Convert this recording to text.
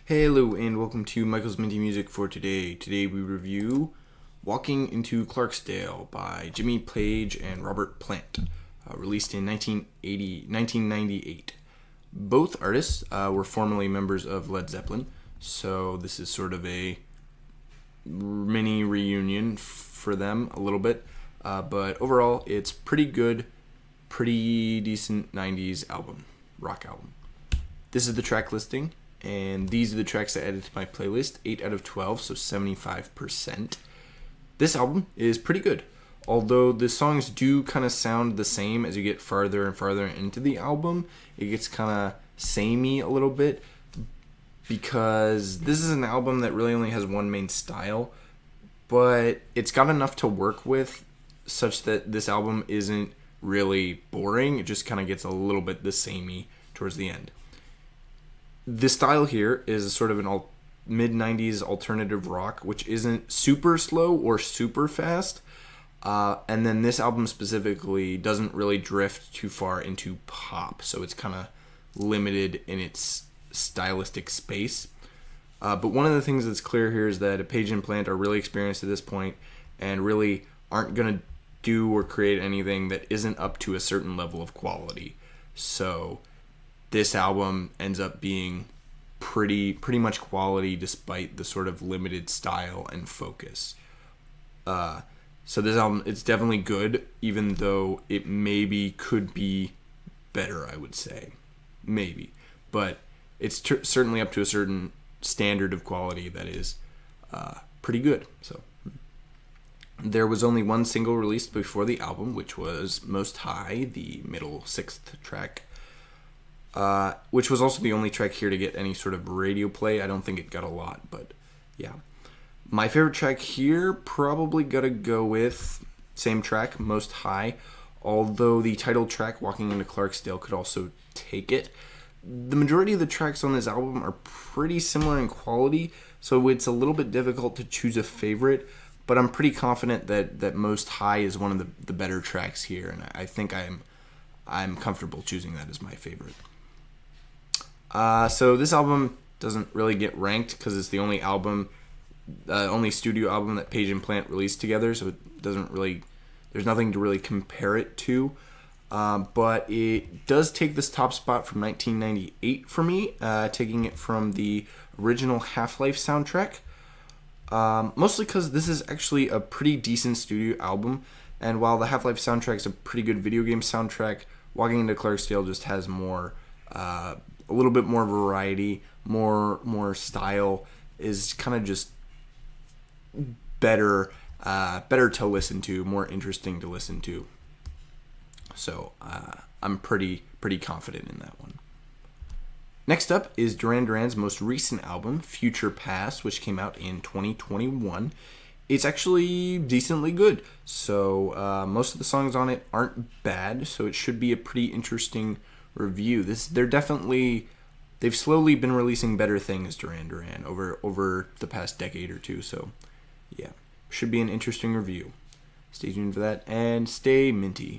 Hello and welcome to Michael's Minty Music for today. Today we review Walking into Clarksdale by Jimmy Page and Robert Plant, released in 1998. Both artists were formerly members of Led Zeppelin, so this is sort of a mini reunion for them a little bit, but overall it's pretty good, pretty decent 90s album, rock album. This is the track listing. And these are the tracks I added to my playlist, 8 out of 12, so 75%. This album is pretty good, although the songs do kind of sound the same as you get farther and farther into the album. It gets kind of samey a little bit, because this is an album that really only has one main style, but it's got enough to work with such that this album isn't really boring. It just kind of gets a little bit the samey towards the end. The style here is sort of an mid-90s alternative rock, which isn't super slow or super fast. And then this album specifically doesn't really drift too far into pop, so it's kind of limited in its stylistic space. But one of the things that's clear here is that Page and Plant are really experienced at this point and really aren't going to do or create anything that isn't up to a certain level of quality. So this album ends up being pretty much quality despite the sort of limited style and focus. So this album, it's definitely good, even though it maybe could be better, I would say. Maybe. But it's certainly up to a certain standard of quality that is pretty good. So there was only one single released before the album, which was Most High, the middle 6th track. Which was also the only track here to get any sort of radio play. I don't think it got a lot, but yeah. My favorite track here, probably gotta go with same track, Most High, although the title track, Walking into Clarksdale, could also take it. The majority of the tracks on this album are pretty similar in quality, so it's a little bit difficult to choose a favorite, but I'm pretty confident that Most High is one of the better tracks here, and I think I'm comfortable choosing that as my favorite. So this album doesn't really get ranked because it's the only studio album that Page and Plant released together, so it doesn't really, there's nothing to really compare it to. But it does take this top spot from 1998 for me, taking it from the original Half-Life soundtrack. Mostly because this is actually a pretty decent studio album, and while the Half-Life soundtrack is a pretty good video game soundtrack, Walking into Clarksdale just has more, a little bit more variety, more style, is kind of just better to listen to, more interesting to listen to. So I'm pretty confident in that one. Next up is Duran's most recent album, Future Past, which came out in 2021. It's actually decently good. So most of the songs on it aren't bad, so it should be a pretty interesting review. They've slowly been releasing better things, Duran over the past decade or two, so yeah, should be an interesting review. Stay tuned for that and stay minty.